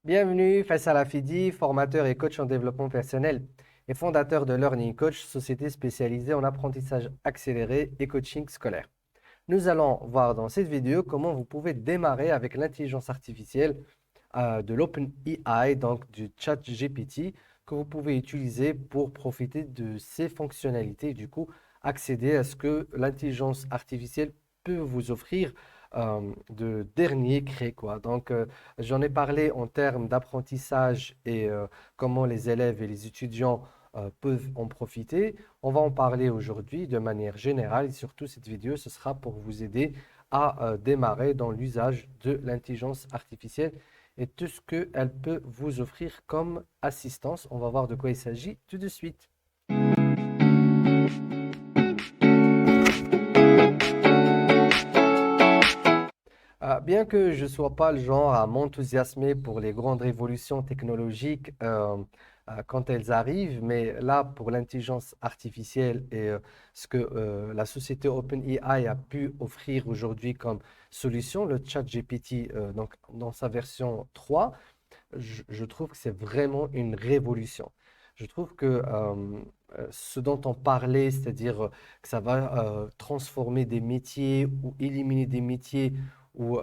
Bienvenue, Faisal Afidi, formateur et coach en développement personnel et fondateur de Learning Coach, société spécialisée en apprentissage accéléré et coaching scolaire. Nous allons voir dans cette vidéo comment vous pouvez démarrer avec l'intelligence artificielle de l'OpenAI, donc du chat GPT, que vous pouvez utiliser pour profiter de ces fonctionnalités, du coup, accéder à ce que l'intelligence artificielle peut vous offrir de dernier cri, quoi. Donc, j'en ai parlé en termes d'apprentissage et comment les élèves et les étudiants peuvent en profiter. On va en parler aujourd'hui de manière générale et surtout cette vidéo, ce sera pour vous aider à démarrer dans l'usage de l'intelligence artificielle et tout ce qu'elle peut vous offrir comme assistance. On va voir de quoi il s'agit tout de suite. Bien que je ne sois pas le genre à m'enthousiasmer pour les grandes révolutions technologiques quand elles arrivent, mais là, pour l'intelligence artificielle et ce que la société OpenAI a pu offrir aujourd'hui comme solution, le chat GPT, donc dans sa version 3, je trouve que c'est vraiment une révolution. Je trouve que ce dont on parlait, c'est-à-dire que ça va transformer des métiers ou éliminer des métiers ou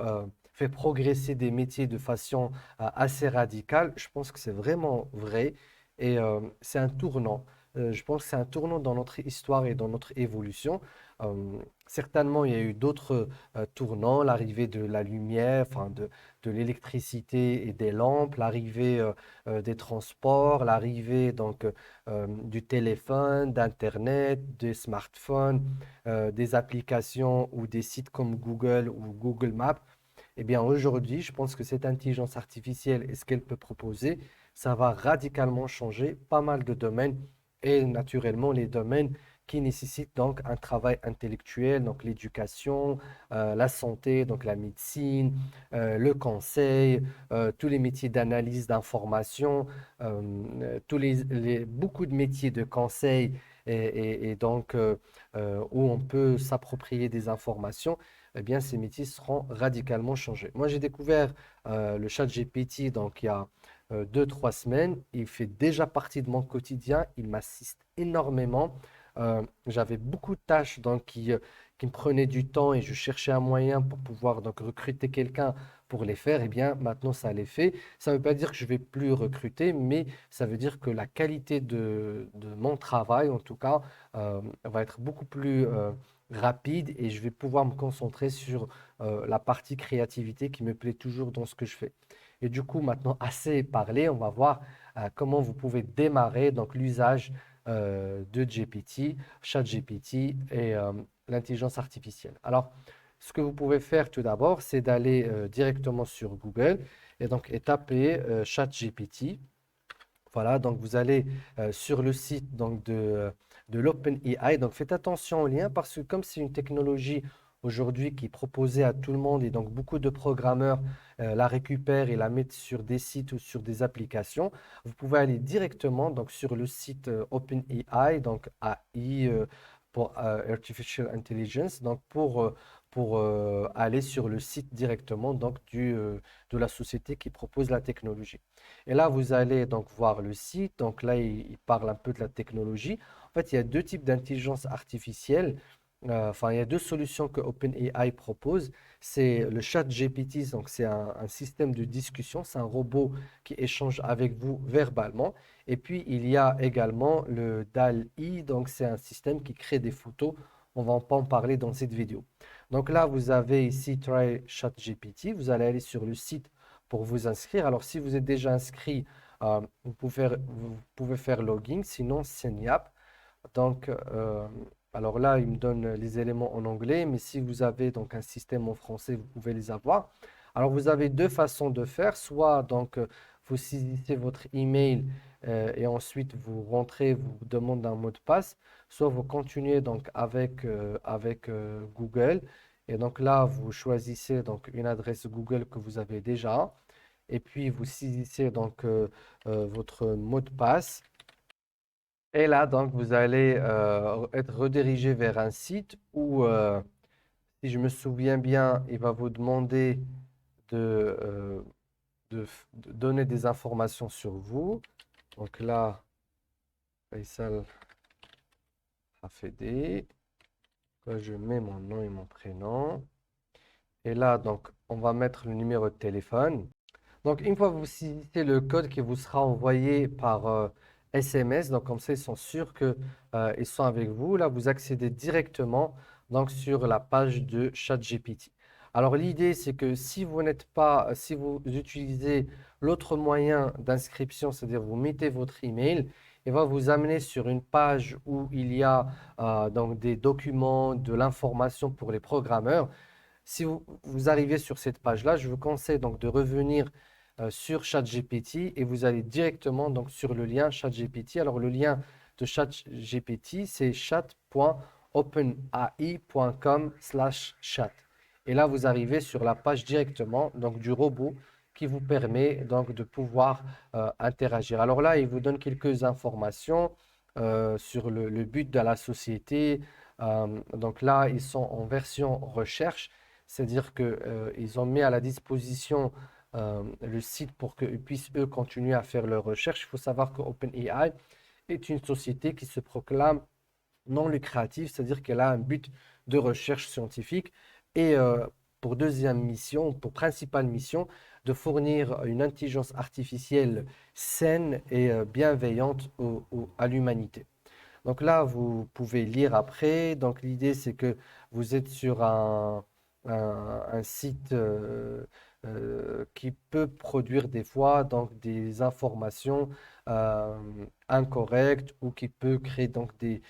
faire progresser des métiers de façon assez radicale, je pense que c'est vraiment vrai et c'est un tournant. Je pense que c'est un tournant dans notre histoire et dans notre évolution. Euh, Certainement, il y a eu d'autres tournants, l'arrivée de la lumière, enfin de l'électricité et des lampes, l'arrivée des transports, l'arrivée donc du téléphone, d'Internet, des smartphones, des applications ou des sites comme Google ou Google Maps. Eh bien, aujourd'hui, je pense que cette intelligence artificielle et ce qu'elle peut proposer, ça va radicalement changer pas mal de domaines et naturellement les domaines qui nécessitent donc un travail intellectuel, donc l'éducation, la santé, donc la médecine, le conseil, tous les métiers d'analyse d'information, beaucoup de métiers de conseil et donc où on peut s'approprier des informations, eh bien, ces métiers seront radicalement changés. Moi, j'ai découvert le chat GPT donc, il y a 2, 3 semaines. Il fait déjà partie de mon quotidien. Il m'assiste énormément. J'avais beaucoup de tâches donc, qui me prenaient du temps et je cherchais un moyen pour pouvoir donc, recruter quelqu'un pour les faire. Eh bien, maintenant, ça les fait. Ça ne veut pas dire que je ne vais plus recruter, mais ça veut dire que la qualité de mon travail, en tout cas, va être beaucoup plus rapide et je vais pouvoir me concentrer sur la partie créativité qui me plaît toujours dans ce que je fais. Et du coup, maintenant, assez parlé, on va voir comment vous pouvez démarrer donc l'usage de GPT, ChatGPT et l'intelligence artificielle. Alors, ce que vous pouvez faire tout d'abord, c'est d'aller directement sur Google et donc et taper ChatGPT. Voilà, donc vous allez sur le site donc, de l'OpenAI. Donc faites attention au lien parce que comme c'est une technologie aujourd'hui qui est proposée à tout le monde et donc beaucoup de programmeurs la récupèrent et la mettent sur des sites ou sur des applications, vous pouvez aller directement donc, sur le site OpenAI, donc AI pour Artificial Intelligence, donc pour aller sur le site directement donc, de la société qui propose la technologie. Et là, vous allez donc voir le site. Donc là, il parle un peu de la technologie. En fait, il y a deux types d'intelligence artificielle. Enfin, il y a deux solutions que OpenAI propose. C'est le chat GPT, donc c'est un système de discussion, c'est un robot qui échange avec vous verbalement. Et puis, il y a également le DAL-E, donc c'est un système qui crée des photos. On va pas en parler dans cette vidéo. Donc là, vous avez ici Try Chat GPT. Vous allez aller sur le site pour vous inscrire. Alors, si vous êtes déjà inscrit, vous pouvez faire login, sinon sign up. Donc, alors là, il me donne les éléments en anglais, mais si vous avez donc un système en français, vous pouvez les avoir. Alors, vous avez deux façons de faire. Soit donc vous saisissez votre email et ensuite vous rentrez, vous demandez un mot de passe. Soit vous continuez donc avec Google. Et donc là, vous choisissez donc une adresse Google que vous avez déjà. Et puis, vous saisissez donc votre mot de passe. Et là, donc, vous allez être redirigé vers un site où, si je me souviens bien, il va vous demander de, de donner des informations sur vous. Donc là, Faisal Hafedi. Là, je mets mon nom et mon prénom. Et là, donc, on va mettre le numéro de téléphone. Donc, une fois que vous citez le code qui vous sera envoyé par SMS, donc comme ça, ils sont sûrs que, ils sont avec vous. Là, vous accédez directement donc, sur la page de ChatGPT. Alors, l'idée, c'est que si vous n'êtes pas, si vous utilisez l'autre moyen d'inscription, c'est-à-dire vous mettez votre email, il va vous amener sur une page où il y a donc des documents, de l'information pour les programmeurs. Si vous arrivez sur cette page-là, je vous conseille donc de revenir sur ChatGPT et vous allez directement donc sur le lien ChatGPT. Alors le lien de ChatGPT, c'est chat.openai.com/chat. Et là, vous arrivez sur la page directement donc du robot qui vous permet donc de pouvoir interagir. Alors là, il vous donne quelques informations sur le but de la société. Donc là, ils sont en version recherche. C'est-à-dire qu'ils ont mis à la disposition le site pour qu'ils puissent, eux, continuer à faire leurs recherches. Il faut savoir que OpenAI est une société qui se proclame non lucrative, c'est-à-dire qu'elle a un but de recherche scientifique et pour deuxième mission, pour principale mission, de fournir une intelligence artificielle saine et bienveillante à l'humanité. Donc là, vous pouvez lire après. Donc l'idée, c'est que vous êtes sur un site qui peut produire des fois donc, des informations euh, incorrectes ou qui peut créer donc des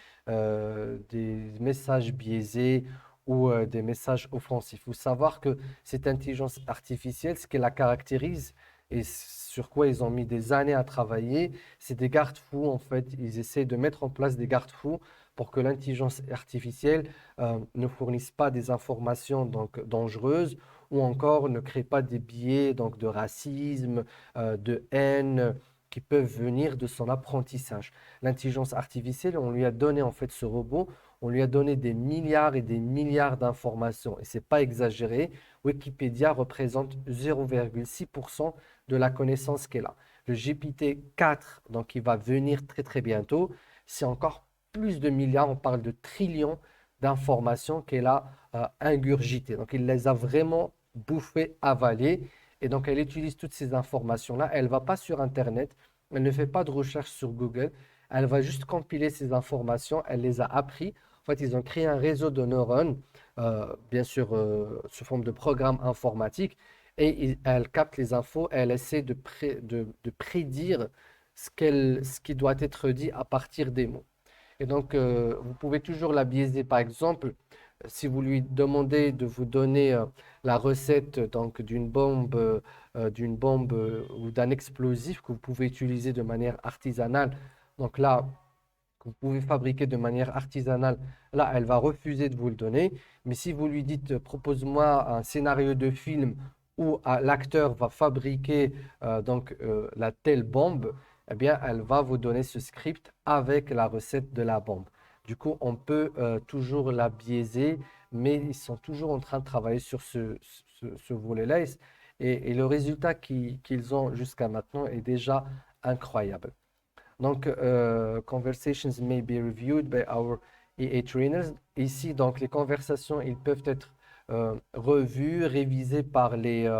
messages biaisés ou des messages offensifs. Il faut savoir que cette intelligence artificielle, ce qui la caractérise et sur quoi ils ont mis des années à travailler, c'est des garde-fous en fait. Ils essaient de mettre en place des garde-fous pour que l'intelligence artificielle ne fournisse pas des informations donc dangereuses ou encore ne crée pas des biais donc de racisme, de haine qui peuvent venir de son apprentissage. L'intelligence artificielle, on lui a donné en fait ce robot, on lui a donné des milliards et des milliards d'informations et c'est pas exagéré. Wikipédia représente 0,6% de la connaissance qu'elle a. Le GPT-4, donc il va venir très très bientôt, c'est encore plus de milliards, on parle de trillions d'informations qu'elle a ingurgitées. Donc il les a vraiment bouffées, avalées. Et donc elle utilise toutes ces informations-là. Elle ne va pas sur Internet, elle ne fait pas de recherche sur Google, elle va juste compiler ces informations, elle les a appris. En fait, ils ont créé un réseau de neurones, bien sûr sous forme de programme informatique, et elle capte les infos, elle essaie de prédire ce qui doit être dit à partir des mots. Et donc, vous pouvez toujours la biaiser. Par exemple, si vous lui demandez de vous donner la recette donc, d'une bombe ou d'un explosif que vous pouvez utiliser de manière artisanale, donc là, que vous pouvez fabriquer de manière artisanale, là, elle va refuser de vous le donner. Mais si vous lui dites, propose-moi un scénario de film où l'acteur va fabriquer la telle bombe, eh bien, elle va vous donner ce script avec la recette de la bombe. Du coup, on peut toujours la biaiser, mais ils sont toujours en train de travailler sur ce volet-là. Et le résultat qu'ils ont jusqu'à maintenant est déjà incroyable. Donc, conversations may be reviewed by our EA trainers. Ici, donc, les conversations, ils peuvent être revues, révisées par les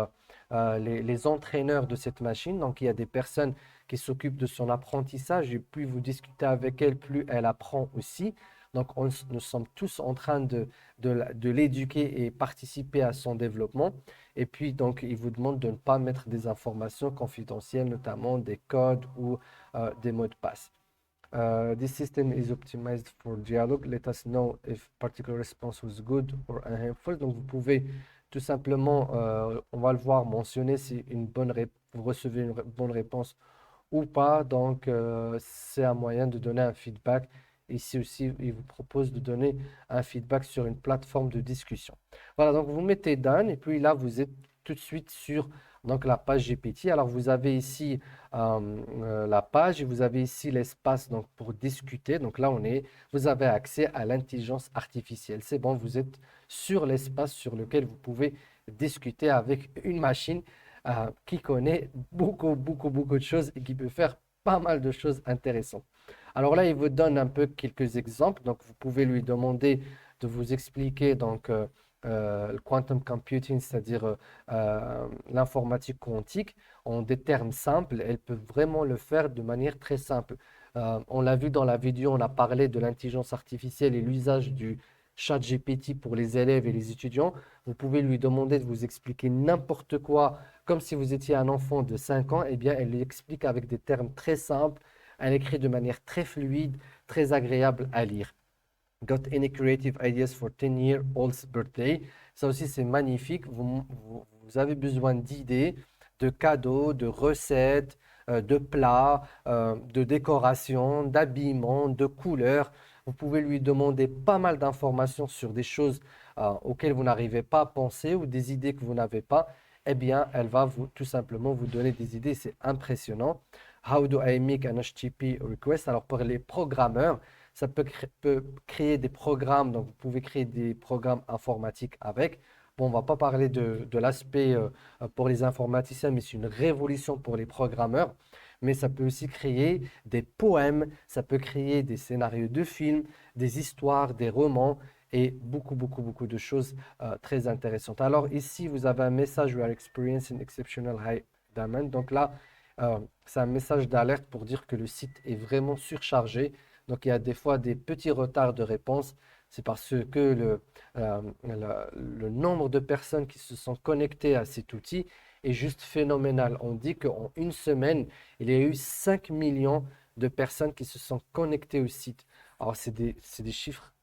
entraîneurs de cette machine. Donc, il y a des personnes qui s'occupent de son apprentissage et plus vous discutez avec elle, plus elle apprend aussi. Donc, nous sommes tous en train de l'éduquer et participer à son développement. Et puis, donc, il vous demande de ne pas mettre des informations confidentielles, notamment des codes ou des mots de passe. This system is optimized for dialogue. Let us know if particular response was good or unhelpful. Donc, vous pouvez tout simplement, on va le voir mentionner si vous recevez une bonne réponse ou pas. Donc, c'est un moyen de donner un feedback. Ici aussi, il vous propose de donner un feedback sur une plateforme de discussion. Voilà, donc vous mettez Done et puis là, vous êtes tout de suite sur donc, la page GPT. Alors, vous avez ici la page et vous avez ici l'espace donc, pour discuter. Donc là, vous avez accès à l'intelligence artificielle. C'est bon, vous êtes sur l'espace sur lequel vous pouvez discuter avec une machine qui connaît beaucoup de choses et qui peut faire pas mal de choses intéressantes. Alors là, il vous donne un peu quelques exemples. Donc, vous pouvez lui demander de vous expliquer le quantum computing, c'est-à-dire l'informatique quantique, en des termes simples. Elle peut vraiment le faire de manière très simple. On l'a vu dans la vidéo, on a parlé de l'intelligence artificielle et l'usage du chat GPT pour les élèves et les étudiants. Vous pouvez lui demander de vous expliquer n'importe quoi, comme si vous étiez un enfant de 5 ans. Eh bien, elle l'explique avec des termes très simples. Elle écrit de manière très fluide, très agréable à lire. Got any creative ideas for 10-year-old's birthday? Ça aussi, c'est magnifique. Vous avez besoin d'idées, de cadeaux, de recettes, de plats, de décorations, d'habillements, de couleurs. Vous pouvez lui demander pas mal d'informations sur des choses auxquelles vous n'arrivez pas à penser ou des idées que vous n'avez pas. Eh bien, elle va tout simplement vous donner des idées. C'est impressionnant. How do I make an HTTP request? Alors, pour les programmeurs, ça peut créer des programmes, donc vous pouvez créer des programmes informatiques avec. Bon, on ne va pas parler de l'aspect pour les informaticiens, mais c'est une révolution pour les programmeurs. Mais ça peut aussi créer des poèmes, ça peut créer des scénarios de films, des histoires, des romans et beaucoup de choses très intéressantes. Alors ici, vous avez un message, We are experiencing exceptional high demand. Donc là, c'est un message d'alerte pour dire que le site est vraiment surchargé. Donc, il y a des fois des petits retards de réponse. C'est parce que le nombre de personnes qui se sont connectées à cet outil est juste phénoménal. On dit qu'en une semaine, il y a eu 5 millions de personnes qui se sont connectées au site. Alors, c'est des chiffres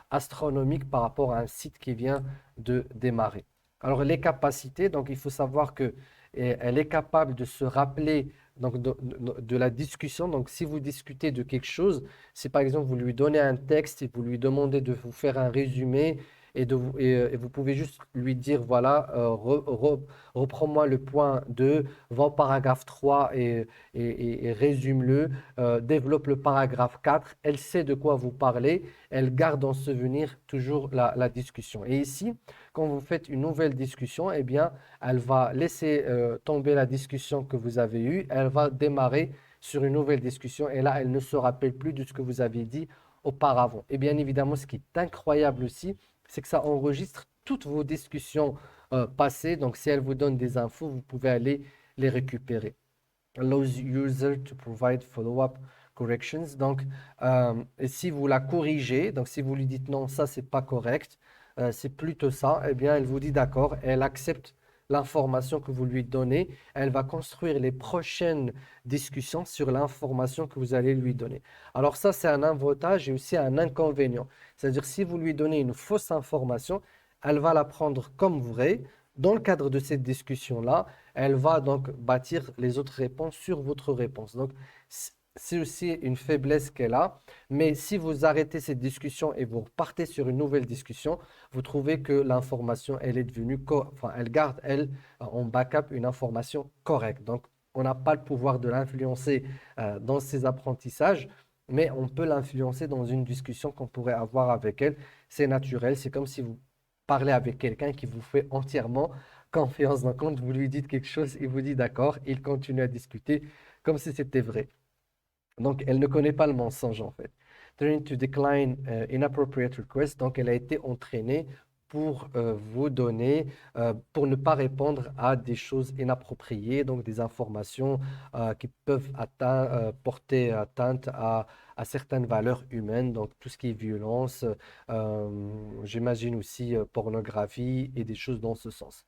astronomiques par rapport à un site qui vient de démarrer. Alors, les capacités, donc il faut savoir que elle est capable de se rappeler donc de la discussion. Donc, si vous discutez de quelque chose, si par exemple vous lui donnez un texte et vous lui demandez de vous faire un résumé et vous pouvez juste lui dire, voilà, reprends-moi le point 2, va au paragraphe 3 et résume-le, développe le paragraphe 4, elle sait de quoi vous parlez, elle garde en souvenir toujours la discussion. Et ici, quand vous faites une nouvelle discussion, eh bien, elle va laisser tomber la discussion que vous avez eue, elle va démarrer sur une nouvelle discussion et là, elle ne se rappelle plus de ce que vous avez dit auparavant. Et bien évidemment, ce qui est incroyable aussi, c'est que ça enregistre toutes vos discussions passées. Donc, si elle vous donne des infos, vous pouvez aller les récupérer. Allows user to provide follow-up corrections. Donc, si vous la corrigez, donc si vous lui dites non, ça c'est pas correct, c'est plutôt ça, eh bien elle vous dit d'accord, elle accepte l'information que vous lui donnez, elle va construire les prochaines discussions sur l'information que vous allez lui donner. Alors ça, c'est un avantage et aussi un inconvénient. C'est-à-dire si vous lui donnez une fausse information, elle va la prendre comme vraie. Dans le cadre de cette discussion-là, elle va donc bâtir les autres réponses sur votre réponse. Donc, c'est aussi une faiblesse qu'elle a. Mais si vous arrêtez cette discussion et vous repartez sur une nouvelle discussion, vous trouvez que l'information, elle est devenue, enfin, elle garde, elle, en backup, une information correcte. Donc, on n'a pas le pouvoir de l'influencer dans ses apprentissages, mais on peut l'influencer dans une discussion qu'on pourrait avoir avec elle. C'est naturel, c'est comme si vous parlez avec quelqu'un qui vous fait entièrement confiance. Donc, quand vous lui dites quelque chose, il vous dit d'accord, il continue à discuter comme si c'était vrai. Donc, elle ne connaît pas le mensonge en fait. Train to decline inappropriate requests. Donc, elle a été entraînée pour vous donner, pour ne pas répondre à des choses inappropriées, donc des informations qui peuvent porter atteinte à certaines valeurs humaines, donc tout ce qui est violence, j'imagine aussi pornographie et des choses dans ce sens.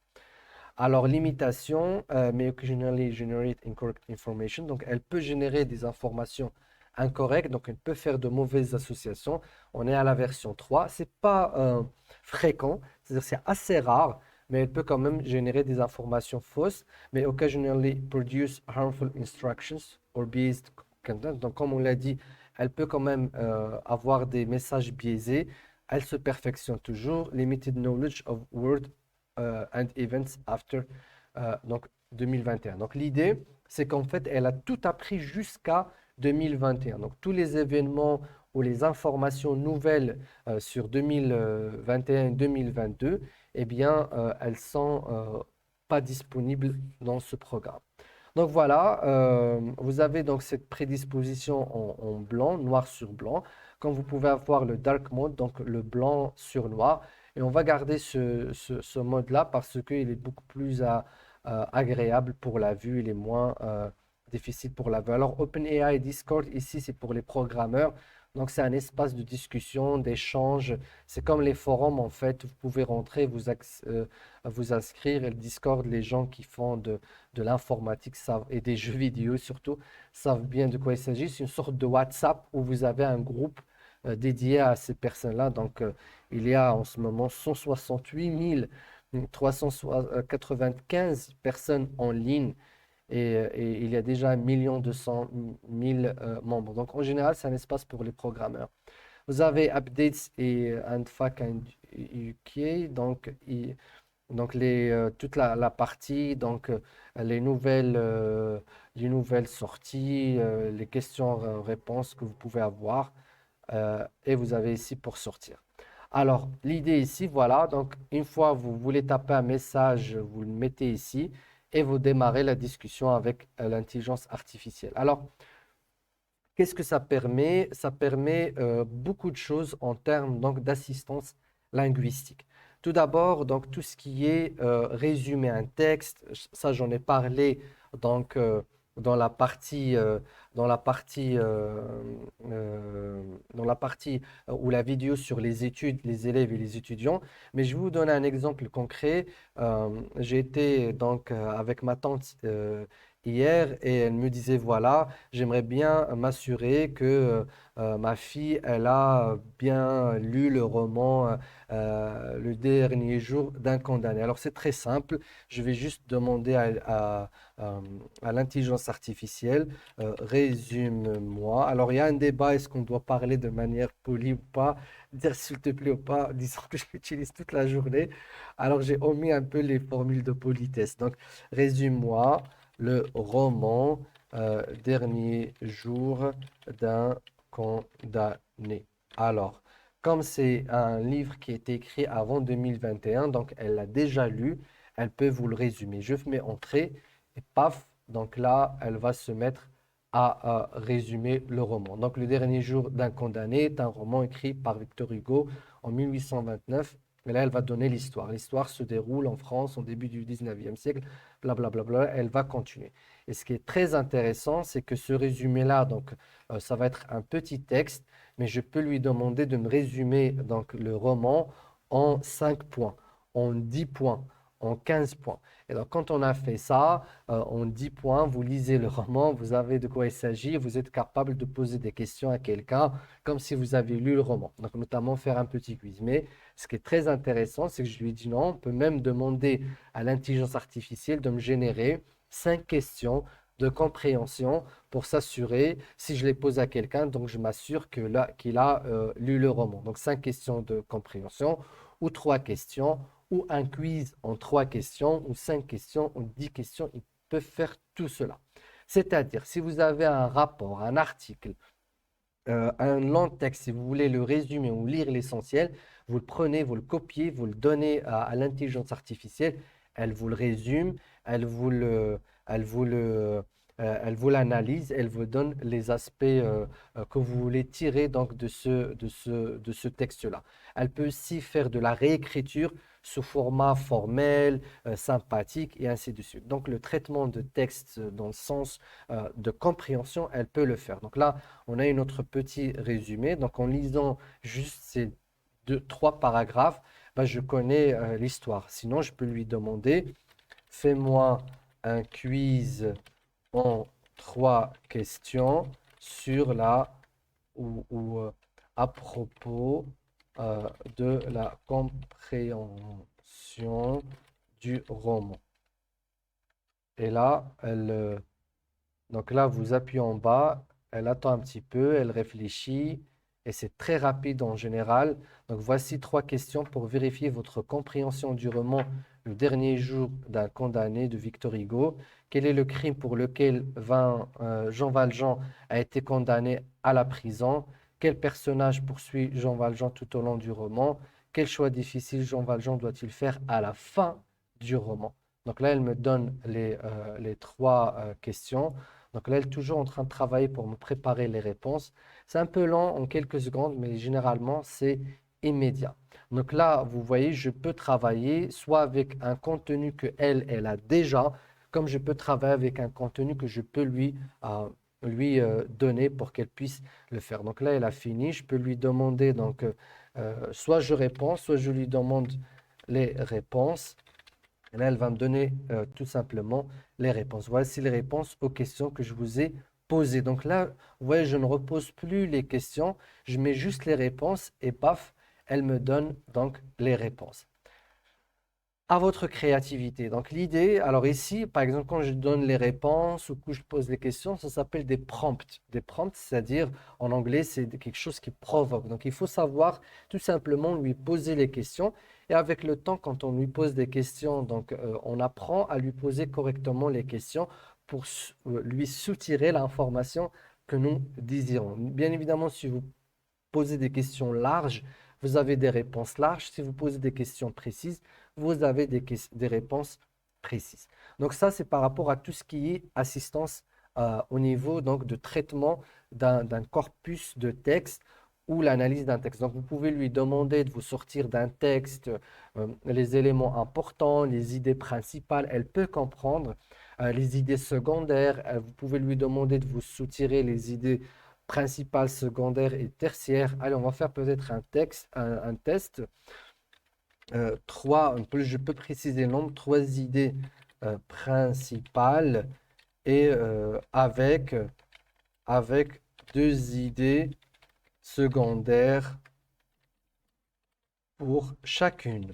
Alors, limitation, may occasionally generate incorrect information. Donc, elle peut générer des informations incorrectes. Donc, elle peut faire de mauvaises associations. On est à la version 3. Ce n'est pas fréquent, c'est-à-dire c'est assez rare, mais elle peut quand même générer des informations fausses. Mais occasionally produce harmful instructions or biased content. Donc, comme on l'a dit, elle peut quand même avoir des messages biaisés. Elle se perfectionne toujours. Limited knowledge of word and events after donc 2021. Donc l'idée, c'est qu'en fait, elle a tout appris jusqu'à 2021. Donc tous les événements ou les informations nouvelles sur 2021 et 2022, eh bien, elles sont pas disponibles dans ce programme. Donc voilà, vous avez donc cette prédisposition en blanc, noir sur blanc. Comme vous pouvez avoir le dark mode, donc le blanc sur noir. Et on va garder ce mode-là parce qu'il est beaucoup plus agréable pour la vue, il est moins difficile pour la vue. Alors OpenAI et Discord, ici, c'est pour les programmeurs. Donc c'est un espace de discussion, d'échange. C'est comme les forums, en fait. Vous pouvez rentrer, vous inscrire. Et le Discord, les gens qui font de l'informatique et des jeux vidéo surtout, savent bien de quoi il s'agit. C'est une sorte de WhatsApp où vous avez un groupe dédié à ces personnes-là. Donc, il y a en ce moment 168 395 personnes en ligne et il y a déjà 1 200 000 membres. Donc, en général, c'est un espace pour les programmeurs. Vous avez Updates et Fact and UK, donc toute la partie, donc les nouvelles sorties, les questions-réponses que vous pouvez avoir, et vous avez ici pour sortir. Alors, l'idée ici, voilà, donc une fois vous voulez taper un message, vous le mettez ici et vous démarrez la discussion avec l'intelligence artificielle. Alors, qu'est-ce que ça permet? Ça permet beaucoup de choses en termes donc d'assistance linguistique. Tout d'abord, donc tout ce qui est résumé un texte, ça j'en ai parlé donc dans la partie dans la partie dans la partie où la vidéo sur les études, les élèves et les étudiants. Mais je vais vous donner un exemple concret. J'ai été donc avec ma tante hier et elle me disait voilà, j'aimerais bien m'assurer que ma fille, elle a bien lu le roman Le dernier jour d'un condamné. Alors c'est très simple, je vais juste demander à l'intelligence artificielle, résume-moi. Alors il y a un débat, est-ce qu'on doit parler de manière polie ou pas, dire s'il te plaît ou pas, disons que je l'utilise toute la journée. Alors j'ai omis un peu les formules de politesse. Donc résume-moi le roman Dernier jour d'un condamné. Alors, comme c'est un livre qui a été écrit avant 2021, donc elle l'a déjà lu, elle peut vous le résumer. Je mets entrée et paf, donc là, elle va se mettre à résumer le roman. Donc, Le dernier jour d'un condamné est un roman écrit par Victor Hugo en 1829. Et là, elle va donner l'histoire. L'histoire se déroule en France au début du 19e siècle, blablabla. Bla, bla, bla. Elle va continuer. Et ce qui est très intéressant, c'est que ce résumé-là, donc, ça va être un petit texte, mais je peux lui demander de me résumer donc, le roman en 5 points, en 10 points, en 15 points. Et donc, quand on a fait ça, en 10 points, vous lisez le roman, vous avez de quoi il s'agit, vous êtes capable de poser des questions à quelqu'un comme si vous avez lu le roman. Donc, notamment faire un petit quiz. Mais ce qui est très intéressant, c'est que je lui dis non, on peut même demander à l'intelligence artificielle de me générer 5 questions de compréhension pour s'assurer, si je les pose à quelqu'un, donc je m'assure qu'il a lu le roman. Donc 5 questions de compréhension ou 3 questions ou un quiz en 3 questions ou 5 questions ou 10 questions. Ils peuvent faire tout cela. C'est-à-dire, si vous avez un rapport, un article, un long texte, si vous voulez le résumer ou lire l'essentiel, vous le prenez, vous le copiez, vous le donnez à l'intelligence artificielle, elle vous le résume, elle vous elle vous l'analyse, elle vous donne les aspects que vous voulez tirer donc de ce texte-là. Elle peut aussi faire de la réécriture sous format formel, sympathique et ainsi de suite. Donc le traitement de texte dans le sens de compréhension, elle peut le faire. Donc là, on a un autre petit résumé. Donc en lisant juste ces trois paragraphes, ben, je connais l'histoire. Sinon, je peux lui demander, fais-moi un quiz en 3 questions sur à propos de la compréhension du roman. Et là, donc là, vous appuyez en bas, elle attend un petit peu, elle réfléchit et c'est très rapide en général. Donc voici 3 questions pour vérifier votre compréhension du roman Le dernier jour d'un condamné de Victor Hugo. Quel est le crime pour lequel Jean Valjean a été condamné à la prison? Quel personnage poursuit Jean Valjean tout au long du roman? Quel choix difficile Jean Valjean doit-il faire à la fin du roman? Donc là, elle me donne les trois questions. Donc là, elle est toujours en train de travailler pour me préparer les réponses. C'est un peu lent en quelques secondes, mais généralement, c'est immédiat. Donc là, vous voyez, je peux travailler soit avec un contenu que elle a déjà, comme je peux travailler avec un contenu que je peux lui donner pour qu'elle puisse le faire. Donc là, elle a fini. Je peux lui demander, donc, soit je réponds, soit je lui demande les réponses. Et là, elle va me donner tout simplement les réponses. Voici les réponses aux questions que je vous ai posées. Donc là, vous voyez, je ne repose plus les questions, je mets juste les réponses et paf, elle me donne donc les réponses. À votre créativité. Donc l'idée, alors ici, par exemple, quand je donne les réponses ou que je pose les questions, ça s'appelle des prompts. Des prompts, c'est-à-dire en anglais, c'est quelque chose qui provoque. Donc il faut savoir tout simplement lui poser les questions. Et avec le temps, quand on lui pose des questions, donc on apprend à lui poser correctement les questions pour lui soutirer l'information que nous désirons. Bien évidemment, si vous posez des questions larges, vous avez des réponses larges. Si vous posez des questions précises, vous avez des réponses précises. Donc ça, c'est par rapport à tout ce qui est assistance au niveau donc, de traitement d'un corpus de texte ou l'analyse d'un texte. Donc vous pouvez lui demander de vous sortir d'un texte les éléments importants, les idées principales. Elle peut comprendre les idées secondaires. Vous pouvez lui demander de vous soutirer les idées principales, secondaires et tertiaires. Allez, on va faire peut-être un test. Je peux préciser le nombre, trois idées principales et avec deux idées secondaires pour chacune.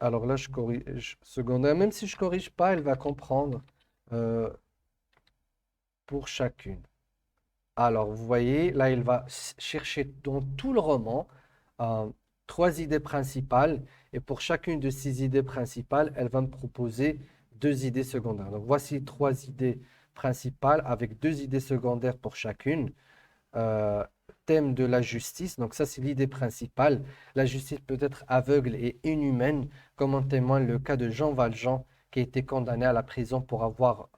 Alors là, je corrige secondaire. Même si je corrige pas, elle va comprendre euh, pour chacune. Alors, vous voyez, là, il va chercher dans tout le roman euh, trois idées principales et pour chacune de ces idées principales, elle va me proposer deux idées secondaires. Donc, voici trois idées principales avec deux idées secondaires pour chacune. Euh, Thème de la justice, donc ça, c'est l'idée principale. La justice peut être aveugle et inhumaine, comme en témoigne le cas de Jean Valjean, qui a été condamné à la prison pour avoir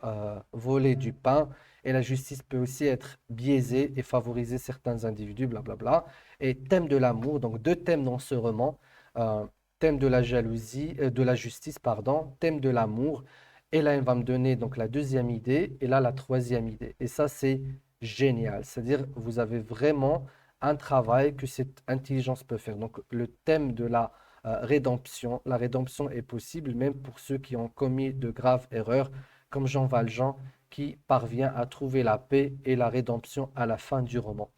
volé du pain. Et la justice peut aussi être biaisée et favoriser certains individus, blablabla. Et thème de l'amour, donc deux thèmes dans ce roman. euh, Thème de la jalousie, de la justice, pardon, thème de l'amour. Et là, elle va me donner donc la deuxième idée et là, la troisième idée. Et ça, c'est génial. C'est-à-dire, vous avez vraiment un travail que cette intelligence peut faire. Donc, le thème de rédemption, la rédemption est possible même pour ceux qui ont commis de graves erreurs, comme Jean Valjean, qui parvient à trouver la paix et la rédemption à la fin du roman.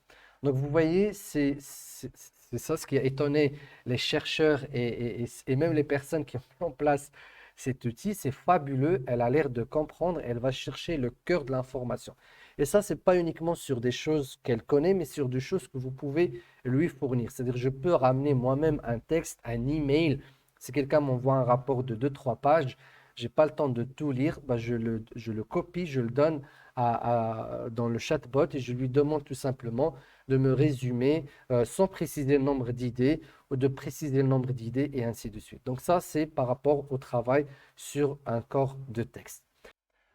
Donc, vous voyez, c'est ça ce qui a étonné les chercheurs et même les personnes qui ont mis en place cet outil. C'est fabuleux. Elle a l'air de comprendre. Elle va chercher le cœur de l'information. Et ça, c'est pas uniquement sur des choses qu'elle connaît, mais sur des choses que vous pouvez lui fournir. C'est-à-dire, je peux ramener moi-même un texte, un email. Si quelqu'un m'envoie un rapport de deux trois pages, j'ai pas le temps de tout lire, bah, je le copie, je le donne dans le chatbot et je lui demande tout simplement de me résumer sans préciser le nombre d'idées ou de préciser le nombre d'idées et ainsi de suite. Donc ça, c'est par rapport au travail sur un corps de texte.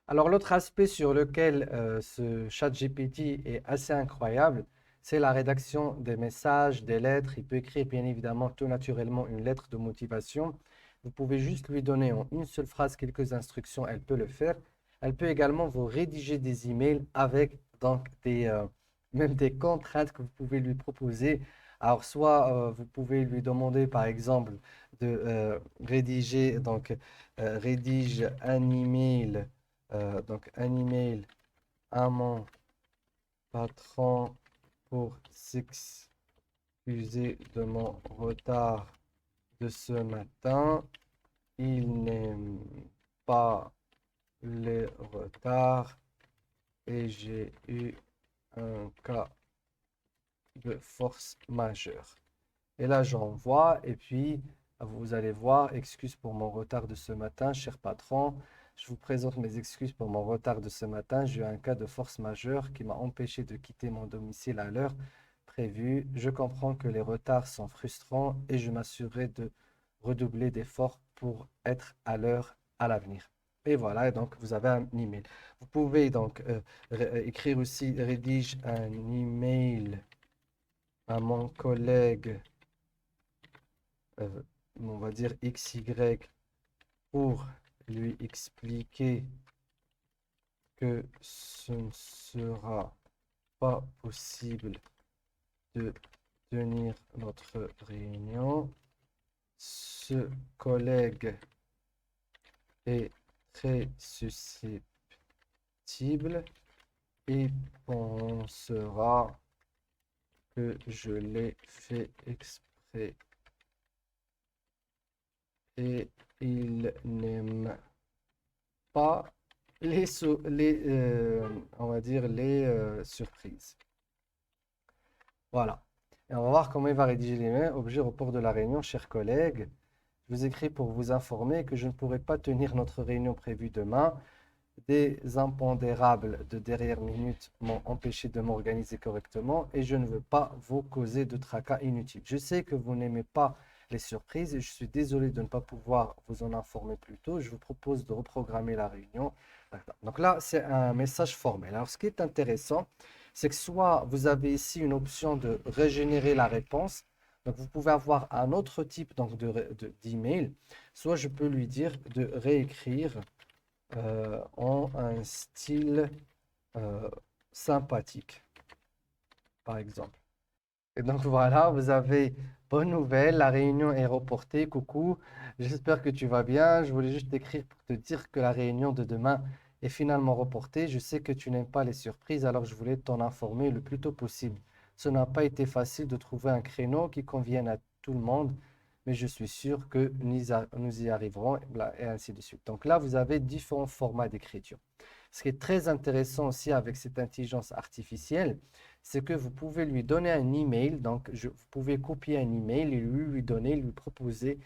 Alors, l'autre aspect sur lequel ce chat GPT est assez incroyable, c'est la rédaction des messages, des lettres. Il peut écrire bien évidemment tout naturellement une lettre de motivation. Vous pouvez juste lui donner en une seule phrase quelques instructions, elle peut le faire. Elle peut également vous rédiger des emails avec donc même des contraintes que vous pouvez lui proposer. Alors, soit vous pouvez lui demander par exemple de rédiger, donc rédige un email donc un email à mon patron pour s'excuser de mon retard de ce matin. Il n'aime pas les retards et j'ai eu un cas de force majeure. Et là, j'envoie et puis vous allez voir, excuse pour mon retard de ce matin, cher patron. Je vous présente mes excuses pour mon retard de ce matin. J'ai eu un cas de force majeure qui m'a empêché de quitter mon domicile à l'heure prévue. Je comprends que les retards sont frustrants et je m'assurerai de redoubler d'efforts pour être à l'heure à l'avenir. Et voilà, et donc vous avez un email. Vous pouvez donc écrire aussi, rédige un email à mon collègue, euh, on va dire XY, pour lui expliquer que ce ne sera pas possible de tenir notre réunion. Ce collègue est très susceptible et pensera que je l'ai fait exprès et il n'aime pas on va dire les surprises. Voilà. Et on va voir comment il va rédiger les mails. Objet report de la réunion, chers collègues. Je vous écris pour vous informer que je ne pourrai pas tenir notre réunion prévue demain. Des impondérables de dernière minute m'ont empêché de m'organiser correctement et je ne veux pas vous causer de tracas inutiles. Je sais que vous n'aimez pas les surprises et je suis désolé de ne pas pouvoir vous en informer plus tôt. Je vous propose de reprogrammer la réunion. Donc là, c'est un message formel. Alors, ce qui est intéressant, c'est que soit vous avez ici une option de régénérer la réponse. Donc, vous pouvez avoir un autre type donc, d'email. Soit je peux lui dire de réécrire en un style sympathique, par exemple. Et donc voilà, vous avez bonne nouvelle, la réunion est reportée. Coucou, j'espère que tu vas bien. Je voulais juste t'écrire pour te dire que la réunion de demain est finalement reportée. Je sais que tu n'aimes pas les surprises, alors je voulais t'en informer le plus tôt possible. Ce n'a pas été facile de trouver un créneau qui convienne à tout le monde, mais je suis sûr que nous y arriverons, et ainsi de suite. Donc là, vous avez différents formats d'écriture. Ce qui est très intéressant aussi avec cette intelligence artificielle, c'est que vous pouvez lui donner un email, donc vous pouvez copier un email et lui donner, lui proposer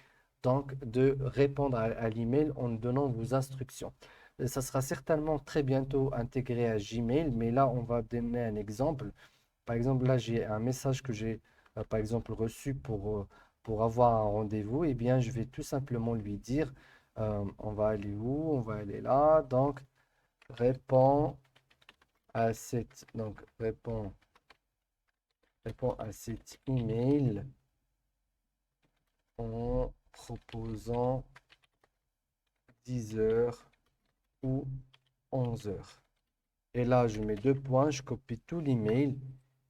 donc de répondre à l'email en donnant vos instructions. Ça sera certainement très bientôt intégré à Gmail, mais là, on va donner un exemple. Par exemple, là, j'ai un message que j'ai, par exemple, reçu pour avoir un rendez-vous. Eh bien, je vais tout simplement lui dire, on va aller où? On va aller là. Donc, réponds réponds à cet email en proposant 10 heures ou 11 heures. Et là, je mets deux points, je copie tout l'email.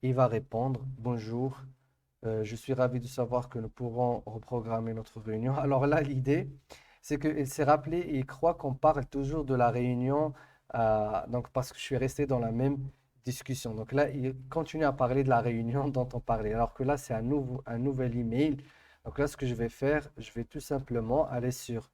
Il va répondre, bonjour, je suis ravi de savoir que nous pourrons reprogrammer notre réunion. Alors là, l'idée, c'est qu'il s'est rappelé et il croit qu'on parle toujours de la réunion, donc parce que je suis resté dans la même discussion. Donc là, il continue à parler de la réunion dont on parlait, alors que là, c'est un nouvel email. Donc là, ce que je vais faire, je vais tout simplement aller sur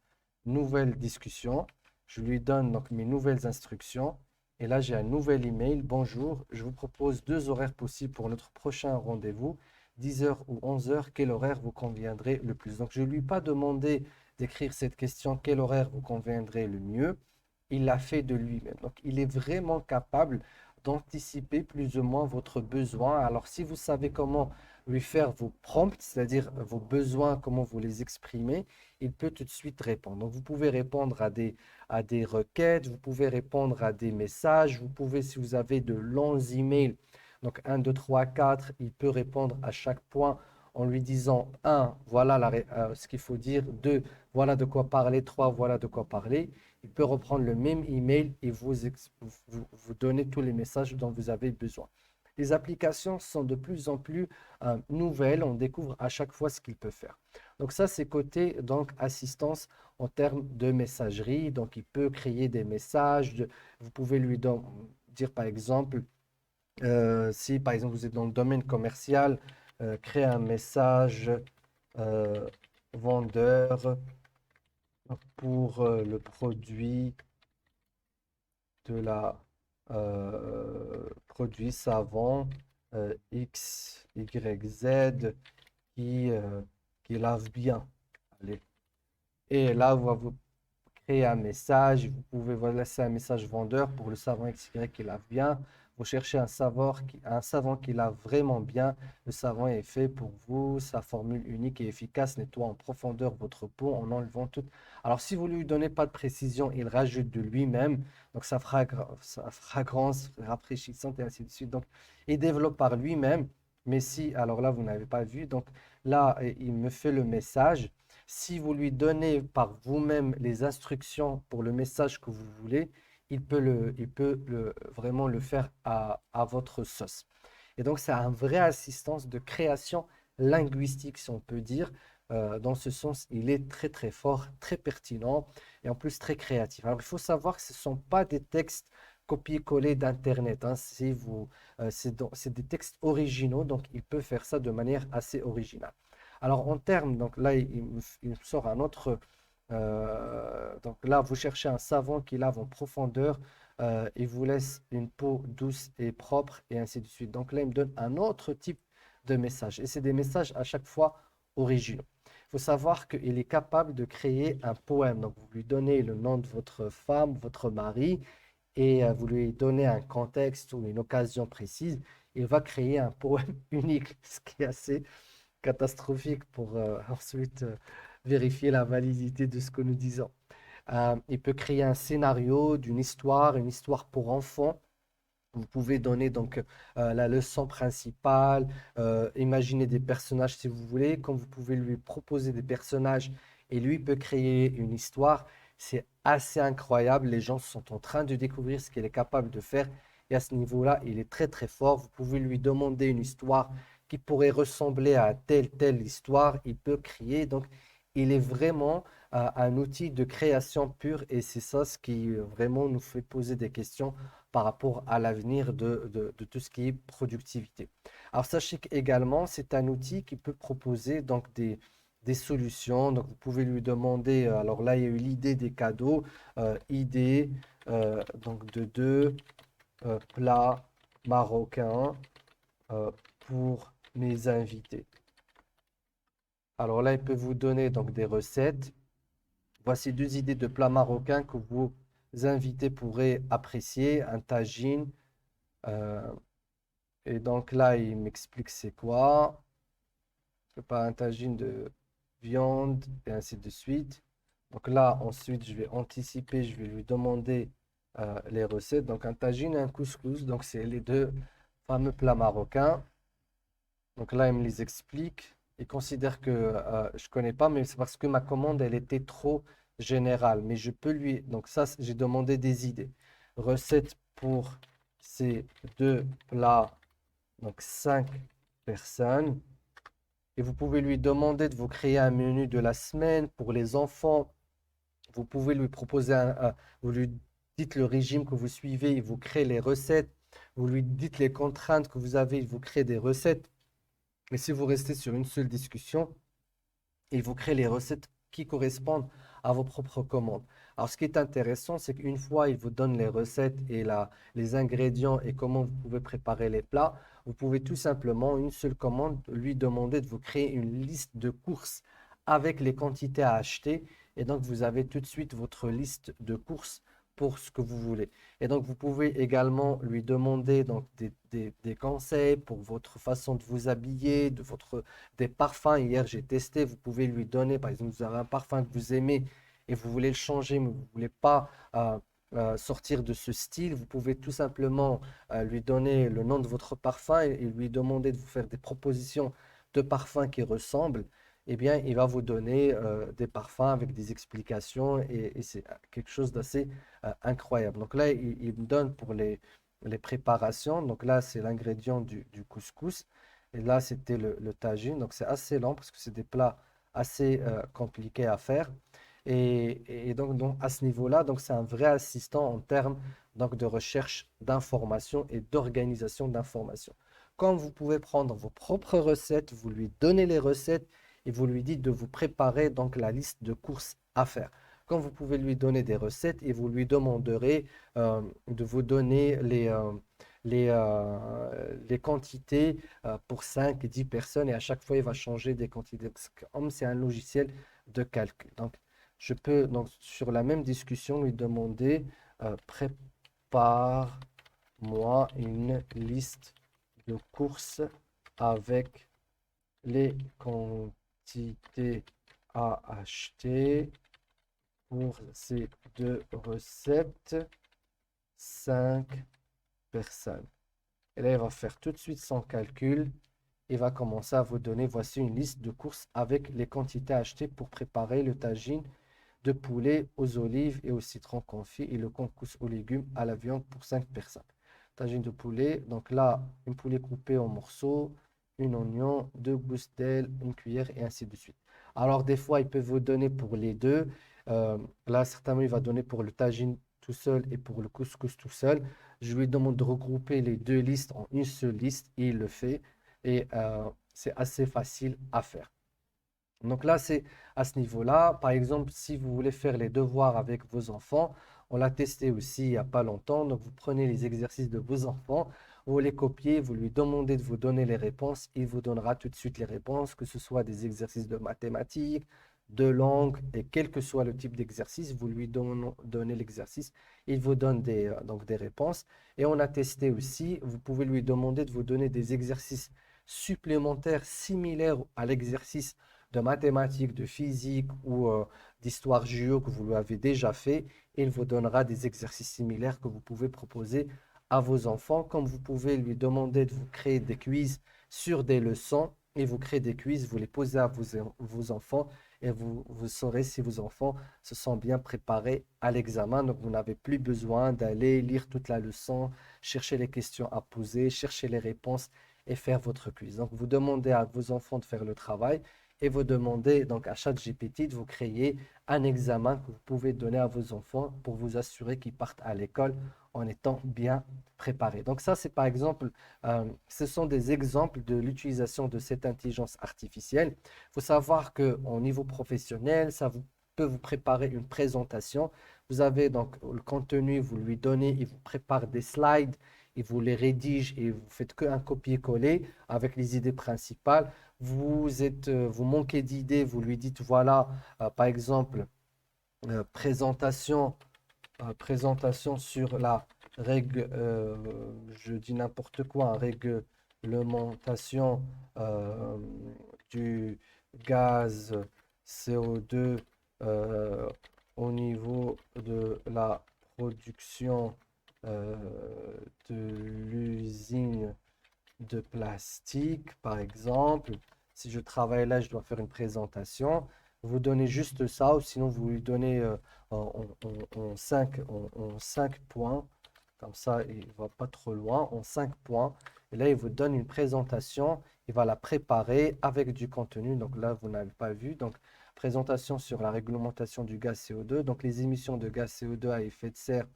nouvelle discussion. Je lui donne donc mes nouvelles instructions. Et là, j'ai un nouvel email. Bonjour, je vous propose deux horaires possibles pour notre prochain rendez-vous. 10 heures ou 11 heures, quel horaire vous conviendrait le plus? Donc, je ne lui ai pas demandé d'écrire cette question, quel horaire vous conviendrait le mieux. Il l'a fait de lui-même. Donc, il est vraiment capable d'anticiper plus ou moins votre besoin. Alors, si vous savez comment lui faire vos prompts, c'est-à-dire vos besoins, comment vous les exprimez, il peut tout de suite répondre. Donc, vous pouvez répondre à des requêtes, vous pouvez répondre à des messages, vous pouvez, si vous avez de longs emails, donc 1, 2, 3, 4, il peut répondre à chaque point en lui disant 1, voilà ce qu'il faut dire, 2, voilà de quoi parler, 3, voilà de quoi parler. Il peut reprendre le même email et vous donner tous les messages dont vous avez besoin. Les applications sont de plus en plus nouvelles, on découvre à chaque fois ce qu'il peut faire. Donc ça, c'est côté donc assistance en termes de messagerie. Donc il peut créer des messages, vous pouvez lui dire par exemple, si par exemple vous êtes dans le domaine commercial, créer un message euh, vendeur pour le produit de la produit savon X, Y, Z qui, euh, qui lave bien. Allez. Et là, vous créez un message. Vous pouvez laisser un message vendeur pour le savon XY qui lave bien. Vous cherchez un savon qui lave vraiment bien. Le savon est fait pour vous. Sa formule unique et efficace nettoie en profondeur votre peau en enlevant tout. Alors, si vous lui donnez pas de précision, il rajoute de lui-même. Donc, sa fragrance rafraîchissante et ainsi de suite. Donc, il développe par lui-même. Mais si, alors là, vous n'avez pas vu. Donc, là, il me fait le message. Si vous lui donnez par vous-même les instructions pour le message que vous voulez, vraiment le faire à votre sauce. Et donc, c'est un vrai assistance de création linguistique, si on peut dire. Dans ce sens, il est très, très fort, très pertinent et en plus très créatif. Alors, il faut savoir que ce ne sont pas des textes copier-coller d'Internet, hein. C'est des textes originaux, donc il peut faire ça de manière assez originale. Alors, en termes, donc là, il me sort un autre donc là, vous cherchez un savon qui lave en profondeur et vous laisse une peau douce et propre et ainsi de suite. Donc là, il me donne un autre type de message et c'est des messages à chaque fois originaux. Il faut savoir qu'il est capable de créer un poème. Donc vous lui donnez le nom de votre femme, votre mari et vous lui donnez un contexte ou une occasion précise. Il va créer un poème unique, ce qui est assez catastrophique pour ensuite vérifier la validité de ce que nous disons. Il peut créer un scénario une histoire pour enfants. Vous pouvez donner donc la leçon principale, imaginer des personnages si vous voulez, comme vous pouvez lui proposer des personnages et lui peut créer une histoire. C'est assez incroyable. Les gens sont en train de découvrir ce qu'il est capable de faire. Et à ce niveau-là, il est très très fort. Vous pouvez lui demander une histoire qui pourrait ressembler à telle histoire. Il peut créer. Donc, il est vraiment un outil de création pure et c'est ça ce qui vraiment nous fait poser des questions par rapport à l'avenir de tout ce qui est productivité. Alors sachez qu'également, c'est un outil qui peut proposer donc des solutions. Donc vous pouvez lui demander, alors là il y a eu l'idée des cadeaux, idée donc de deux plats marocains pour mes invités. Alors là, il peut vous donner donc des recettes. Voici deux idées de plats marocains que vos invités pourraient apprécier, un tagine. euh, et donc là, il m'explique c'est quoi. Je prépare un tagine de viande et ainsi de suite. Donc là, ensuite, je vais anticiper, je vais lui demander les recettes. Donc un tagine et un couscous. Donc c'est les deux fameux plats marocains. Donc là, il me les explique. Il considère que je ne connais pas, mais c'est parce que ma commande, elle était trop générale. Mais je peux lui... Donc ça, j'ai demandé des idées. Recettes pour ces deux plats, donc 5 personnes. Et vous pouvez lui demander de vous créer un menu de la semaine pour les enfants. Vous pouvez lui proposer vous lui dites le régime que vous suivez, il vous crée les recettes. Vous lui dites les contraintes que vous avez, il vous crée des recettes. Mais si vous restez sur une seule discussion, il vous crée les recettes qui correspondent à vos propres commandes. Alors, ce qui est intéressant, c'est qu'une fois il vous donne les recettes et les ingrédients et comment vous pouvez préparer les plats, vous pouvez tout simplement, une seule commande, lui demander de vous créer une liste de courses avec les quantités à acheter. Et donc, vous avez tout de suite votre liste de courses pour ce que vous voulez. Et donc, vous pouvez également lui demander donc, des conseils pour votre façon de vous habiller, des parfums. Hier, j'ai testé. Vous pouvez lui donner, par exemple, vous avez un parfum que vous aimez et vous voulez le changer, mais vous ne voulez pas sortir de ce style. Vous pouvez tout simplement lui donner le nom de votre parfum et lui demander de vous faire des propositions de parfums qui ressemblent. Eh bien, il va vous donner des parfums avec des explications et c'est quelque chose d'assez incroyable. Donc là, il me donne pour les préparations. Donc là, c'est l'ingrédient du couscous. Et là, c'était le tagine. Donc c'est assez lent parce que c'est des plats assez compliqués à faire. Et donc, à ce niveau-là, donc c'est un vrai assistant en termes donc, de recherche d'informations et d'organisation d'informations. Comme vous pouvez prendre vos propres recettes, vous lui donnez les recettes et vous lui dites de vous préparer donc la liste de courses à faire. Quand vous pouvez lui donner des recettes et vous lui demanderez de vous donner les quantités pour 5 et 10 personnes et à chaque fois il va changer des quantités. Parce que comme c'est un logiciel de calcul. Donc, je peux donc sur la même discussion lui demander prépare-moi moi une liste de courses avec les quantités à acheter pour ces deux recettes, 5 personnes. Et là, il va faire tout de suite son calcul. Il va commencer à vous donner, voici une liste de courses avec les quantités achetées pour préparer le tagine de poulet aux olives et au citron confit et le couscous aux légumes à la viande pour 5 personnes. Tagine de poulet, donc là, un poulet coupé en morceaux, un oignon, 2 gousses d'ail, une cuillère et ainsi de suite. Alors, des fois, il peut vous donner pour les deux. Là, certainement, il va donner pour le tagine tout seul et pour le couscous tout seul. Je lui demande de regrouper les deux listes en une seule liste et il le fait. Et c'est assez facile à faire. Donc là, c'est à ce niveau-là. Par exemple, si vous voulez faire les devoirs avec vos enfants, on l'a testé aussi il n'y a pas longtemps. Donc, vous prenez les exercices de vos enfants, vous les copiez, vous lui demandez de vous donner les réponses. Il vous donnera tout de suite les réponses, que ce soit des exercices de mathématiques, de langue, et quel que soit le type d'exercice, vous lui donnez l'exercice. Il vous donne donc des réponses. Et on a testé aussi, vous pouvez lui demander de vous donner des exercices supplémentaires similaires à l'exercice de mathématiques, de physique ou d'histoire géo que vous lui avez déjà fait. Il vous donnera des exercices similaires que vous pouvez proposer à vos enfants, comme vous pouvez lui demander de vous créer des quiz sur des leçons et vous créez des quiz, vous les posez à vos enfants et vous saurez si vos enfants se sont bien préparés à l'examen. Donc, vous n'avez plus besoin d'aller lire toute la leçon, chercher les questions à poser, chercher les réponses et faire votre quiz. Donc, vous demandez à vos enfants de faire le travail et vous demandez donc à ChatGPT de vous créer un examen que vous pouvez donner à vos enfants pour vous assurer qu'ils partent à l'école en étant bien préparés. Donc ça, c'est par exemple, ce sont des exemples de l'utilisation de cette intelligence artificielle. Il faut savoir qu'au niveau professionnel, peut vous préparer une présentation. Vous avez donc le contenu, vous lui donnez, il vous prépare des slides, il vous les rédige et vous faites qu'un copier-coller avec les idées principales. Vous manquez d'idées, vous lui dites, voilà, par exemple, présentation, présentation sur la règle, je dis n'importe quoi, hein, réglementation euh, du gaz CO2 euh, au niveau de la production euh, de l'usine de plastique, par exemple. Si je travaille là, je dois faire une présentation. Vous donnez juste ça, ou sinon vous lui donnez en 5 points. Comme ça, il ne va pas trop loin, en 5 points. Et là, il vous donne une présentation. Il va la préparer avec du contenu. Donc là, vous n'avez pas vu. Donc, présentation sur la réglementation du gaz CO2. Donc, les émissions de gaz CO2 à effet de serre,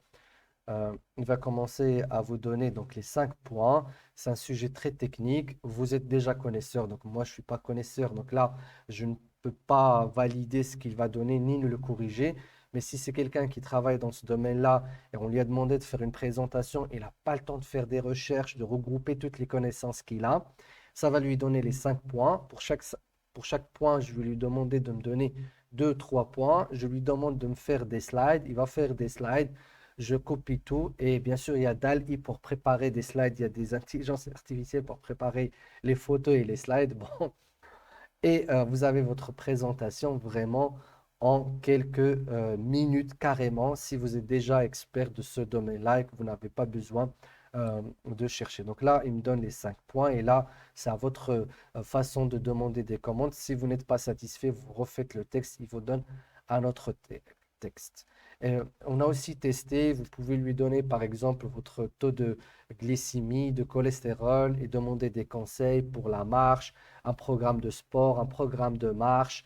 il va commencer à vous donner donc les 5 points. C'est un sujet très technique. Vous êtes déjà connaisseur, donc moi je ne suis pas connaisseur. Donc là, je ne peux pas valider ce qu'il va donner ni le corriger. Mais si c'est quelqu'un qui travaille dans ce domaine-là et on lui a demandé de faire une présentation, il n'a pas le temps de faire des recherches, de regrouper toutes les connaissances qu'il a, ça va lui donner les 5 points. Pour chaque point, je vais lui demander de me donner 2, 3 points. Je lui demande de me faire des slides. Il va faire des slides. Je copie tout et bien sûr, il y a DALL-E pour préparer des slides, il y a des intelligences artificielles pour préparer les photos et les slides. Bon. Et vous avez votre présentation vraiment en quelques minutes carrément si vous êtes déjà expert de ce domaine-là et que vous n'avez pas besoin de chercher. Donc là, il me donne les 5 points et là, c'est à votre façon de demander des commandes. Si vous n'êtes pas satisfait, vous refaites le texte, il vous donne un autre texte. On a aussi testé, vous pouvez lui donner par exemple votre taux de glycémie, de cholestérol et demander des conseils pour la marche, un programme de sport, un programme de marche,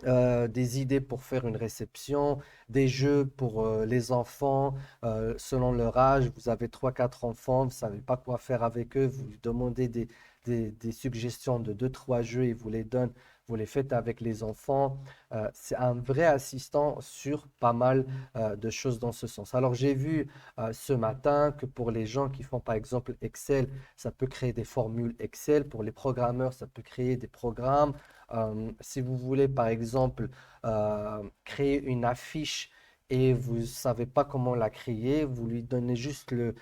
des idées pour faire une réception, des jeux pour les enfants selon leur âge. Vous avez 3, 4 enfants, vous ne savez pas quoi faire avec eux, vous lui demandez des suggestions de 2, 3 jeux, il vous les donne, vous les faites avec les enfants. C'est un vrai assistant sur pas mal de choses dans ce sens. Alors j'ai vu ce matin que pour les gens qui font par exemple Excel, ça peut créer des formules Excel. Pour les programmeurs, ça peut créer des programmes. Si vous voulez, par exemple, créer une affiche et vous ne savez pas comment la créer, vous lui donnez juste le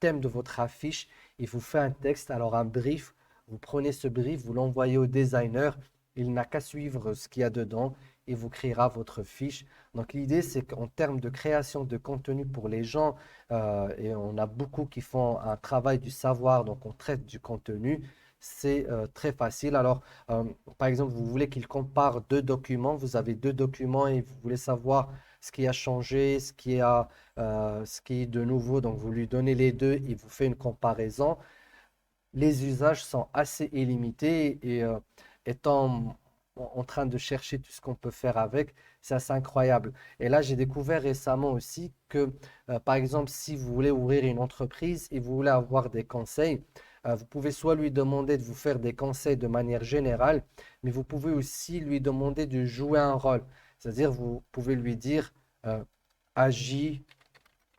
thème de votre affiche, il vous fait un texte, alors un brief, vous prenez ce brief, vous l'envoyez au designer, il n'a qu'à suivre ce qu'il y a dedans et vous créera votre fiche. Donc l'idée, c'est qu'en termes de création de contenu pour les gens, et on a beaucoup qui font un travail du savoir, donc on traite du contenu, c'est très facile. Alors, euh, par exemple, vous voulez qu'il compare deux documents, vous avez deux documents et vous voulez savoir ce qui a changé, ce qui est de nouveau, donc vous lui donnez les deux, il vous fait une comparaison. Les usages sont assez illimités et étant en train de chercher tout ce qu'on peut faire avec, c'est assez incroyable. Et là, j'ai découvert récemment aussi que, par exemple, si vous voulez ouvrir une entreprise et vous voulez avoir des conseils, vous pouvez soit lui demander de vous faire des conseils de manière générale, mais vous pouvez aussi lui demander de jouer un rôle. C'est-à-dire, vous pouvez lui dire, euh, agis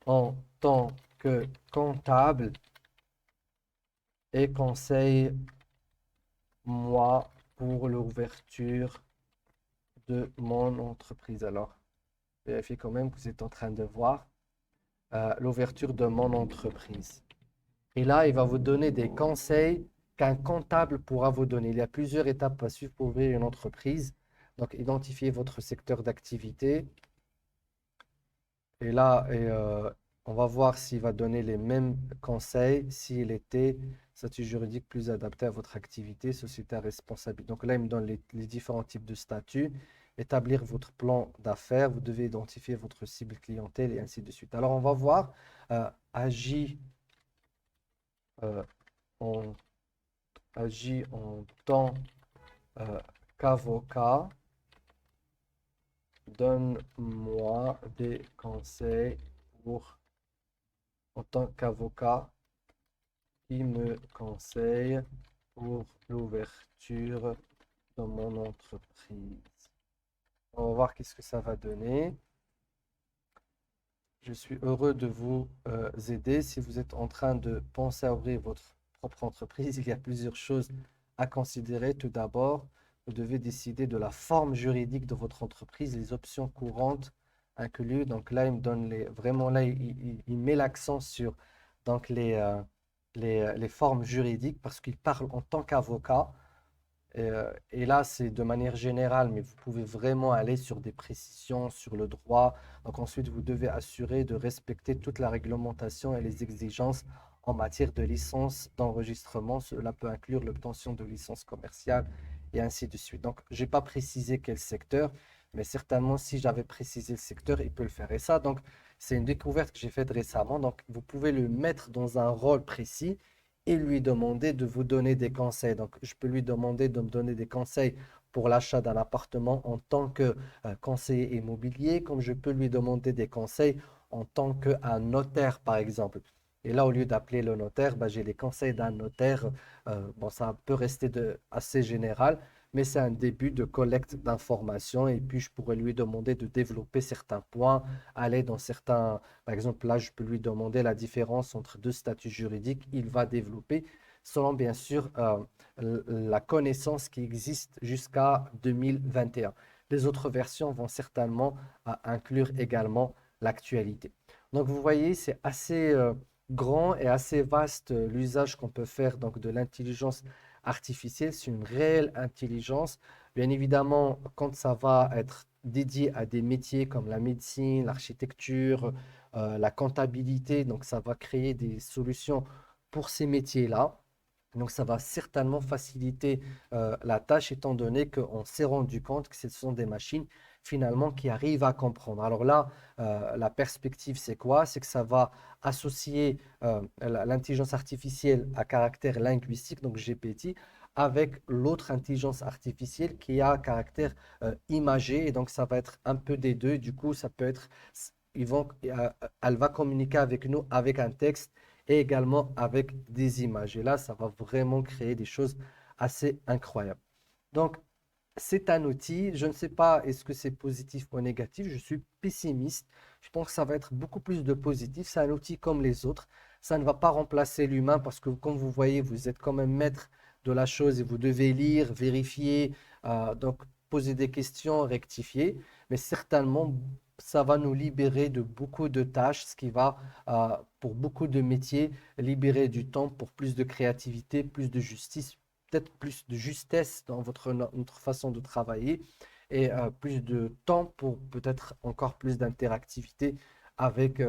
en tant que comptable et conseille moi pour l'ouverture de mon entreprise. Alors, vérifiez quand même que vous êtes en train de voir l'ouverture de mon entreprise. Et là, il va vous donner des conseils qu'un comptable pourra vous donner. Il y a plusieurs étapes à suivre pour ouvrir une entreprise. Donc, identifiez votre secteur d'activité. Et là, on va voir s'il va donner les mêmes conseils s'il était statut juridique plus adapté à votre activité, société à responsabilité. Donc là, il me donne les différents types de statuts. Établir votre plan d'affaires. Vous devez identifier votre cible clientèle et ainsi de suite. Alors, on va voir. Agit, euh, en, agit en tant qu'avocat. Donne-moi des conseils pour en tant qu'avocat qui me conseille pour l'ouverture de mon entreprise. On va voir qu'est-ce que ça va donner. Je suis heureux de vous aider. Si vous êtes en train de penser à ouvrir votre propre entreprise, il y a plusieurs choses à considérer. Tout d'abord, vous devez décider de la forme juridique de votre entreprise, les options courantes incluses. Donc là, il me donne vraiment là, il met l'accent sur donc les formes juridiques parce qu'il parle en tant qu'avocat. Et là, c'est de manière générale, mais vous pouvez vraiment aller sur des précisions, sur le droit. Donc ensuite, vous devez assurer de respecter toute la réglementation et les exigences en matière de licence d'enregistrement. Cela peut inclure l'obtention de licences commerciales et ainsi de suite. Donc, je n'ai pas précisé quel secteur, mais certainement, si j'avais précisé le secteur, il peut le faire. Et ça, donc, c'est une découverte que j'ai faite récemment. Donc, vous pouvez le mettre dans un rôle précis et lui demander de vous donner des conseils. Donc, je peux lui demander de me donner des conseils pour l'achat d'un appartement en tant que conseiller immobilier, comme je peux lui demander des conseils en tant qu'un notaire, par exemple. Et là, au lieu d'appeler le notaire, j'ai les conseils d'un notaire. Bon, ça peut rester assez général, mais c'est un début de collecte d'informations. Et puis, je pourrais lui demander de développer certains points, aller dans certains. Par exemple, là, je peux lui demander la différence entre deux statuts juridiques. Il va développer, selon bien sûr la connaissance qui existe jusqu'à 2021. Les autres versions vont certainement inclure également l'actualité. Donc, vous voyez, c'est assez grand et assez vaste l'usage qu'on peut faire donc, de l'intelligence artificielle. C'est une réelle intelligence. Bien évidemment, quand ça va être dédié à des métiers comme la médecine, l'architecture, la comptabilité, donc ça va créer des solutions pour ces métiers-là. Donc ça va certainement faciliter la tâche étant donné qu'on s'est rendu compte que ce sont des machines finalement qui arrivent à comprendre. Alors là, la perspective, c'est quoi? C'est que ça va associer l'intelligence artificielle à caractère linguistique, donc GPT, avec l'autre intelligence artificielle qui a caractère imagé. Et donc, ça va être un peu des deux. Du coup, ça peut être, elle va communiquer avec nous avec un texte et également avec des images. Et là, ça va vraiment créer des choses assez incroyables. Donc, c'est un outil. Je ne sais pas est-ce que c'est positif ou négatif. Je suis pessimiste. Je pense que ça va être beaucoup plus de positif. C'est un outil comme les autres. Ça ne va pas remplacer l'humain parce que, comme vous voyez, vous êtes quand même maître de la chose et vous devez lire, vérifier. Donc, poser des questions, rectifier, mais certainement, ça va nous libérer de beaucoup de tâches, ce qui va, pour beaucoup de métiers, libérer du temps pour plus de créativité, plus de justice, peut-être plus de justesse dans notre façon de travailler et plus de temps pour peut-être encore plus d'interactivité avec,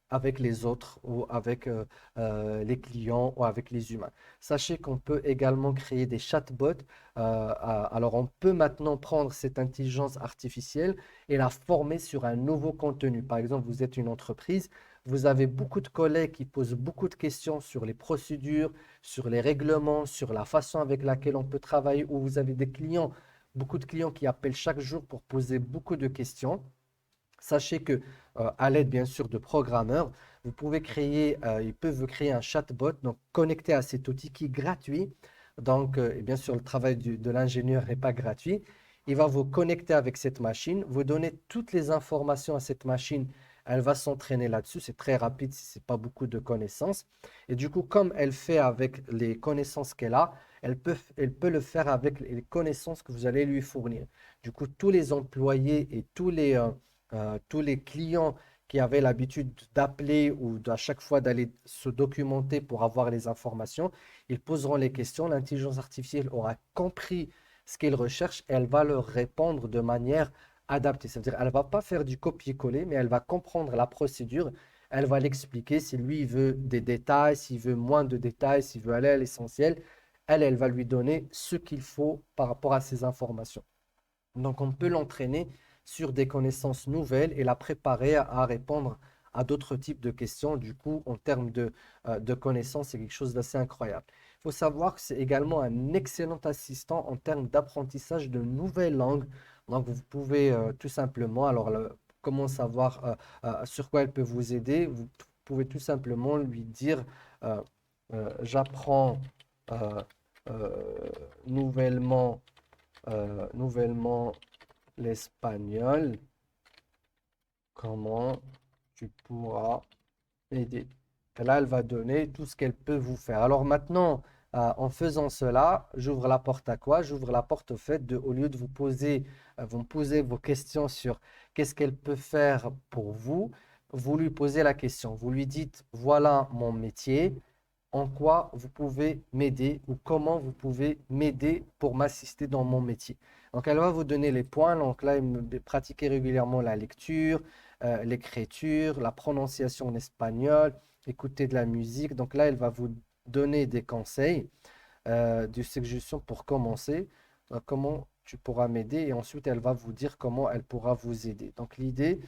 avec les autres ou avec les clients ou avec les humains. Sachez qu'on peut également créer des chatbots. Alors, on peut maintenant prendre cette intelligence artificielle et la former sur un nouveau contenu. Par exemple, vous êtes une entreprise, vous avez beaucoup de collègues qui posent beaucoup de questions sur les procédures, sur les règlements, sur la façon avec laquelle on peut travailler, ou vous avez des clients, beaucoup de clients qui appellent chaque jour pour poser beaucoup de questions. Sachez que, à l'aide bien sûr de programmeurs, vous pouvez créer, ils peuvent vous créer un chatbot, donc connecté à cet outil qui est gratuit. Donc, et bien sûr, le travail de l'ingénieur n'est pas gratuit. Il va vous connecter avec cette machine, vous donner toutes les informations à cette machine. Elle va s'entraîner là-dessus. C'est très rapide si ce n'est pas beaucoup de connaissances. Et du coup, comme elle fait avec les connaissances qu'elle a, elle peut le faire avec les connaissances que vous allez lui fournir. Du coup, tous les employés et tous les clients qui avaient l'habitude d'appeler ou à chaque fois d'aller se documenter pour avoir les informations, ils poseront les questions. L'intelligence artificielle aura compris ce qu'ils recherchent et elle va leur répondre de manière adaptée. C'est-à-dire, elle ne va pas faire du copier-coller, mais elle va comprendre la procédure. Elle va l'expliquer si lui il veut des détails, s'il veut moins de détails, s'il veut aller à l'essentiel. Elle va lui donner ce qu'il faut par rapport à ces informations. Donc, on peut l'entraîner sur des connaissances nouvelles et la préparer à répondre à d'autres types de questions. Du coup, en termes de connaissances, c'est quelque chose d'assez incroyable. Il faut savoir que c'est également un excellent assistant en termes d'apprentissage de nouvelles langues. Donc, vous pouvez tout simplement, alors, comment savoir sur quoi elle peut vous aider? Vous pouvez tout simplement lui dire, euh, j'apprends euh, euh, nouvellement nouvellement l'espagnol, comment tu pourras aider. Et là, elle va donner tout ce qu'elle peut vous faire. Alors maintenant, en faisant cela, j'ouvre la porte à quoi? J'ouvre la porte au fait de, au lieu de vous me posez vos questions sur qu'est-ce qu'elle peut faire pour vous, vous lui posez la question. Vous lui dites, voilà mon métier, en quoi vous pouvez m'aider ou comment vous pouvez m'aider pour m'assister dans mon métier. Donc, elle va vous donner les points. Donc là, pratiquez régulièrement la lecture, l'écriture, la prononciation en espagnol, écouter de la musique. Donc là, elle va vous donner des conseils, des suggestions pour commencer, comment tu pourras m'aider et ensuite, elle va vous dire comment elle pourra vous aider. Donc, l'idée,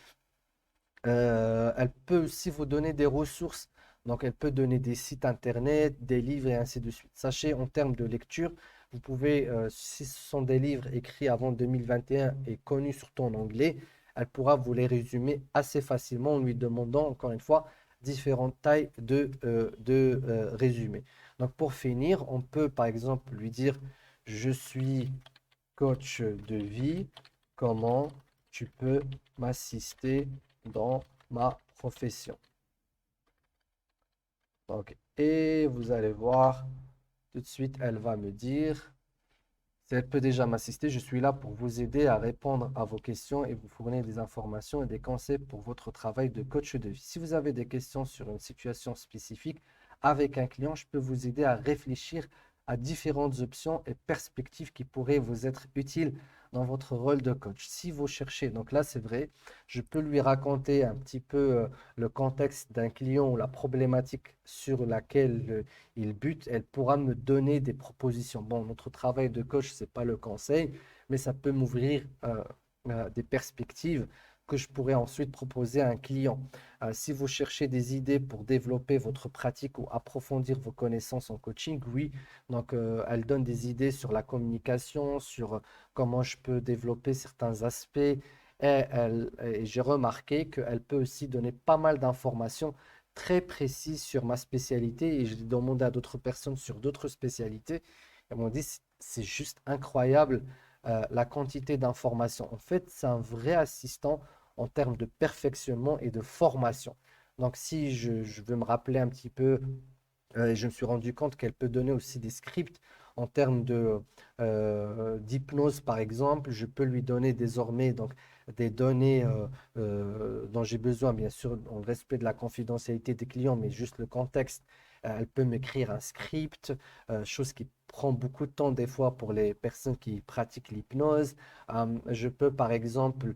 elle peut aussi vous donner des ressources. Donc, elle peut donner des sites internet, des livres et ainsi de suite. Sachez, en termes de lecture, vous pouvez, si ce sont des livres écrits avant 2021 et connus surtout en anglais, elle pourra vous les résumer assez facilement en lui demandant, encore une fois, différentes tailles de résumés. Donc, pour finir, on peut par exemple lui dire, je suis coach de vie, comment tu peux m'assister dans ma profession. Donc, et vous allez voir, tout de suite, elle va me dire, si elle peut déjà m'assister, je suis là pour vous aider à répondre à vos questions et vous fournir des informations et des conseils pour votre travail de coach de vie. Si vous avez des questions sur une situation spécifique avec un client, je peux vous aider à réfléchir à différentes options et perspectives qui pourraient vous être utiles dans votre rôle de coach. Si vous cherchez, donc là c'est vrai, je peux lui raconter un petit peu le contexte d'un client ou la problématique sur laquelle il bute, elle pourra me donner des propositions. Bon, notre travail de coach, ce n'est pas le conseil, mais ça peut m'ouvrir des perspectives que je pourrais ensuite proposer à un client. Si vous cherchez des idées pour développer votre pratique ou approfondir vos connaissances en coaching, oui, donc elle donne des idées sur la communication, sur comment je peux développer certains aspects. Et j'ai remarqué qu'elle peut aussi donner pas mal d'informations très précises sur ma spécialité et j'ai demandé à d'autres personnes sur d'autres spécialités. Elles m'ont dit, c'est juste incroyable la quantité d'informations. En fait, c'est un vrai assistant en termes de perfectionnement et de formation. Donc, si je veux me rappeler un petit peu, je me suis rendu compte qu'elle peut donner aussi des scripts en termes d'hypnose, par exemple, je peux lui donner désormais donc, des données dont j'ai besoin, bien sûr, en respect de la confidentialité des clients, mais juste le contexte. Elle peut m'écrire un script, chose qui prend beaucoup de temps des fois pour les personnes qui pratiquent l'hypnose. Je peux, par exemple,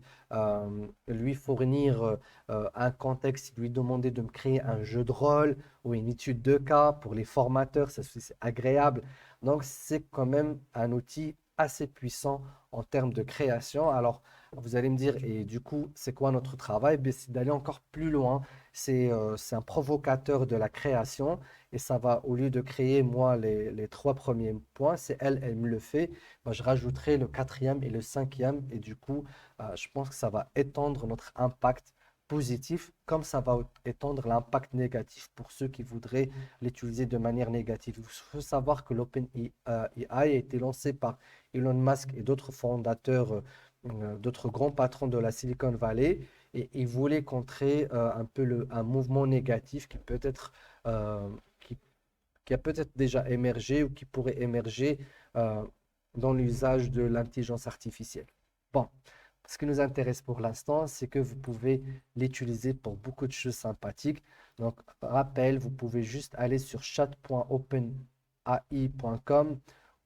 lui fournir un contexte, lui demander de me créer un jeu de rôle ou une étude de cas pour les formateurs, ça c'est agréable. Donc, c'est quand même un outil assez puissant en termes de création. Alors, vous allez me dire, et du coup, c'est quoi notre travail? Ben, c'est d'aller encore plus loin. C'est un provocateur de la création et ça va, au lieu de créer moi les trois premiers points, c'est elle, elle me le fait. Moi, je rajouterai le quatrième et le cinquième et du coup, je pense que ça va étendre notre impact positif comme ça va étendre l'impact négatif pour ceux qui voudraient l'utiliser de manière négative. Il faut savoir que l'OpenAI a été lancé par Elon Musk et d'autres fondateurs, d'autres grands patrons de la Silicon Valley et ils voulaient contrer un peu un mouvement négatif qui peut être qui, qui a peut-être déjà émergé ou qui pourrait émerger euh, dans l'usage de l'intelligence artificielle. Bon, ce qui nous intéresse pour l'instant, c'est que vous pouvez l'utiliser pour beaucoup de choses sympathiques. Donc, rappel, vous pouvez juste aller sur chat.openai.com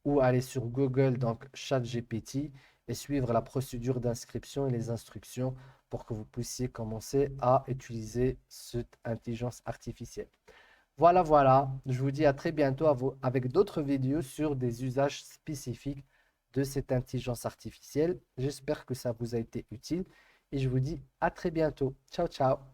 ou aller sur Google, donc ChatGPT, et suivre la procédure d'inscription et les instructions pour que vous puissiez commencer à utiliser cette intelligence artificielle. Voilà, voilà. Je vous dis à très bientôt avec d'autres vidéos sur des usages spécifiques de cette intelligence artificielle. J'espère que ça vous a été utile et je vous dis à très bientôt. Ciao, ciao.